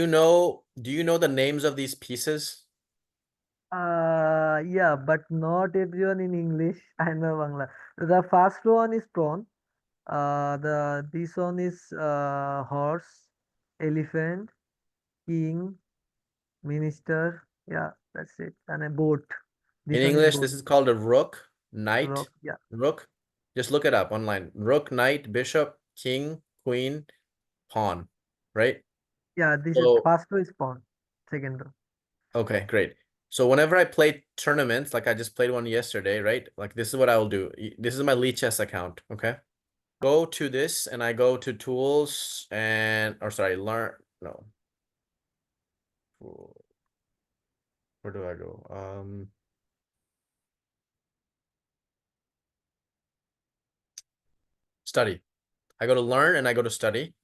Do you know the names of these pieces? Yeah, but not everyone in English. I know Bangla. The first one is prawn. This one is horse, elephant, king, minister. Yeah, that's it. And a boat. In This one is English, boat. this is called a rook, knight, Rock. Yeah, rook. Just look it up online. Rook, knight, bishop, king, queen, pawn, right? yeah. This is So, first row is pawn. Second row. okay, great. So whenever I play tournaments, like I just played one yesterday, right? Like this is what I will do. This is my Lichess account, okay? Go to this and I go to tools and, or sorry, learn, no. Where do I go? Study. I go to learn and I go to study.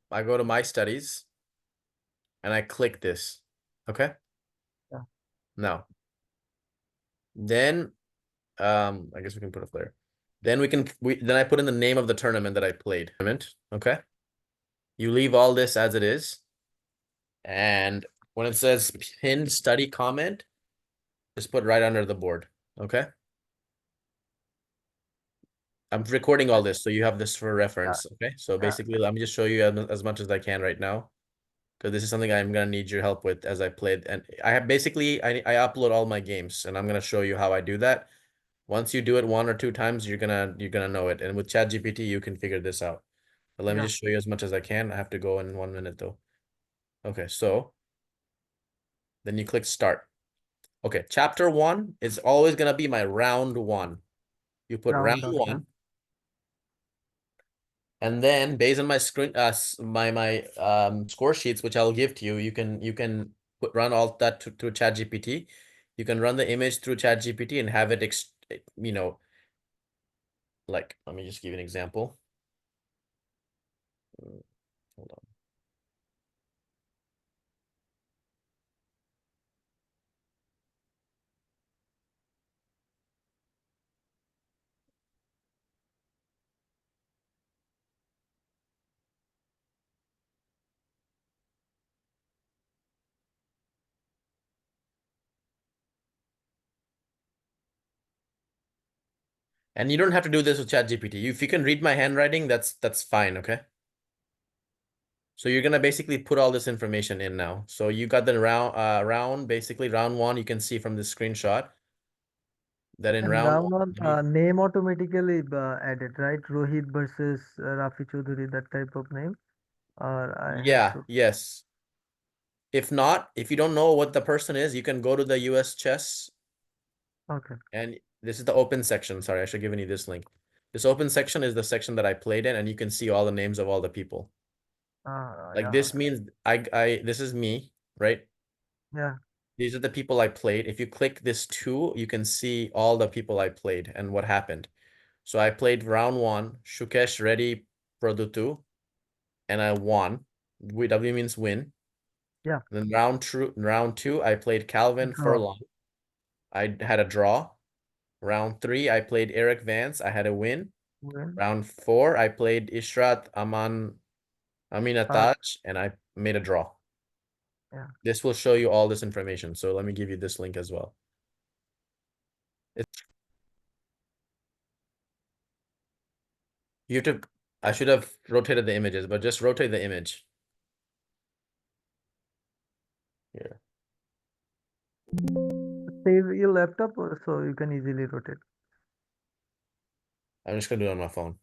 I go to my studies and I click this, okay? Yeah, Now, then, I guess we can put it there. Then then I put in the name of the tournament that I played. Okay? You leave all this as it is. And when it says pinned study comment, just put right under the board. Okay. I'm recording all this, so you have this for yeah, reference. Okay. So yeah. basically, let me just show you as much as I can right now, because this is something I'm gonna need your help with as I played. And I have basically I upload all my games, and I'm gonna show you how I do that. Once you do it 1 or 2 times, you're gonna know it. And with ChatGPT, you can figure this out. But let me Yeah. just show you as much as I can. I have to go in 1 minute though. Okay, so then you click start. Okay, chapter 1 is always gonna be my round 1. You put round Round on. Yeah. 1, and then based on my screen, my score sheets, which I'll give to you, you can run all that through ChatGPT. You can run the image through ChatGPT and have it, like let me just give you an example. Hold on. And you don't have to do this with ChatGPT. If you can read my handwriting, that's fine, okay? So you're gonna basically put all this information in now. So you got the basically round 1, you can see from this screenshot that in And round round 1, on, name automatically added, right? Rohit versus Rafi Chowdhury, that type of name. Or I have yeah, to. yes. If not, if you don't know what the person is, you can go to the US chess, Okay. and this is the open section. Sorry, I should have given you this link. This open section is the section that I played in, and you can see all the names of all the people. Like Yeah. this means this is me, right? Yeah. These are the people I played. If you click this 2, you can see all the people I played and what happened. So I played round 1, Shukesh Reddy Produtu, and I won. W means win. Yeah. Then round 2, I played Calvin Draw. Furlong. I had a draw. Round 3, I played Eric Vance. I had a win. Win. Round 4, I played Ishrat Uh, Aminataj, and I made a draw. yeah. This will show you all this information. So let me give you this link as well. It's you have to I should have rotated the images, but just rotate the image. Here. Save your laptop so you can easily rotate. I'm just gonna do it on my phone.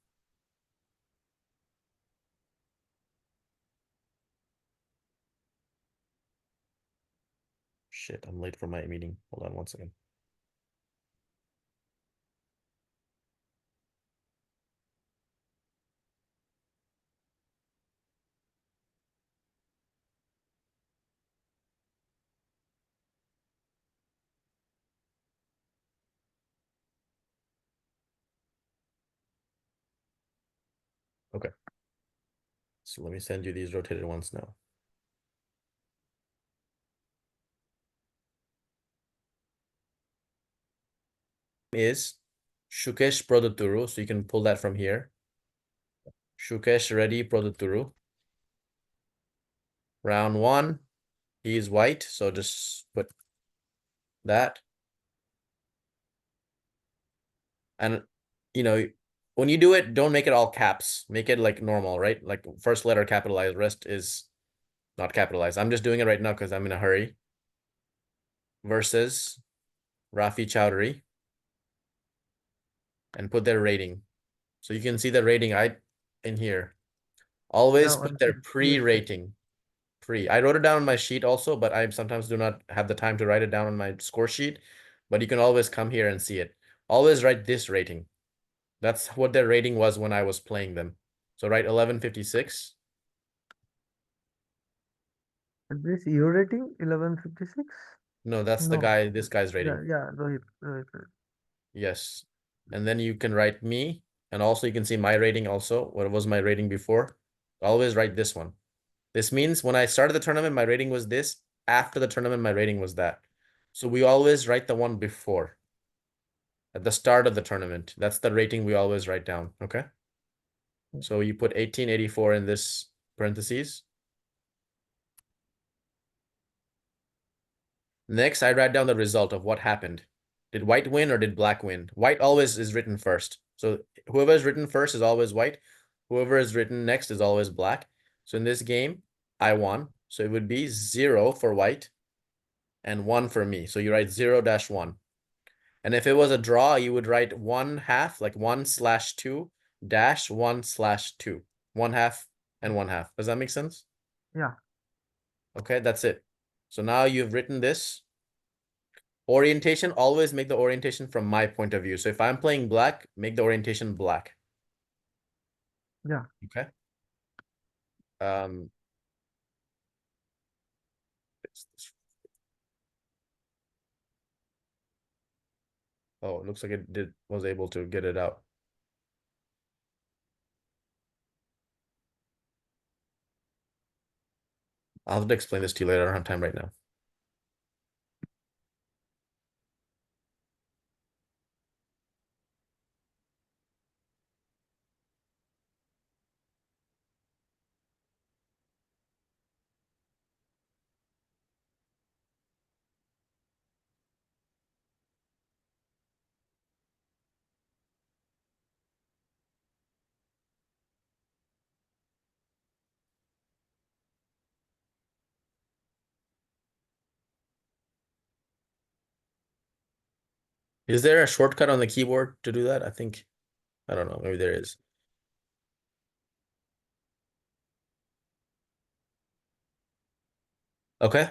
Shit, I'm late for my meeting. Hold on 1 second. Okay. So let me send you these rotated ones now. Is Shukesh Produturu, so you can pull that from here. Shukesh Reddy Produturu. Round one, he's white, so just put that. And you know, when you do it, don't make it all caps. Make it like normal, right? Like first letter capitalized, rest is not capitalized. I'm just doing it right now because I'm in a hurry. Versus Rafi Chowdhury. And put their rating. So you can see the rating in here. Always Yeah, put their pre-rating. I wrote it down on my sheet also, but I sometimes do not have the time to write it down on my score sheet. But you can always come here and see it. Always write this rating. That's what their rating was when I was playing them. So write 1156. Is this your rating? 1156? No, that's the No. guy, this guy's rating. Yeah, Rohit. Yes. And then you can write me. And also you can see my rating also. What was my rating before? Always write this one. This means when I started the tournament, my rating was this. After the tournament, my rating was that. So we always write the one before. At the start of the tournament. That's the rating we always write down. Okay. So you put 1884 in this parentheses. Next, I write down the result of what happened. Did white win or did black win? White always is written first. So whoever is written first is always white. Whoever is written next is always black. So in this game, I won. So it would be 0 for white and 1 for me. So you write 0-1. And if it was a draw, you would write 1/2, like 1/2 dash 1/2. 1/2 and 1/2. Does that make sense? Yeah. Okay, that's it. So now you've written this. Orientation, always make the orientation from my point of view. So if I'm playing black, make the orientation black. Yeah. Okay. Oh, it looks like it was able to get it out. I'll have to explain this to you later. I don't have time right now. Is there a shortcut on the keyboard to do that? I don't know. Maybe there is. Okay.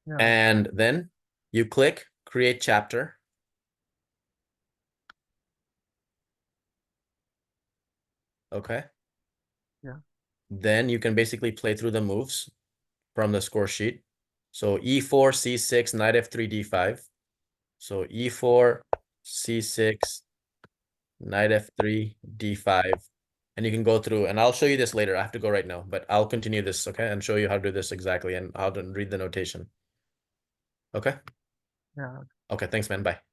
Yeah. And then you click create chapter. Okay. Yeah. Then you can basically play through the moves from the score sheet. So E4, C6, knight F3, D5. So E4, C6, knight F3, D5. And you can go through, and I'll show you this later. I have to go right now, but I'll continue this, okay? And show you how to do this exactly and how to read the notation. Okay? Yeah. Okay, thanks, man. Bye.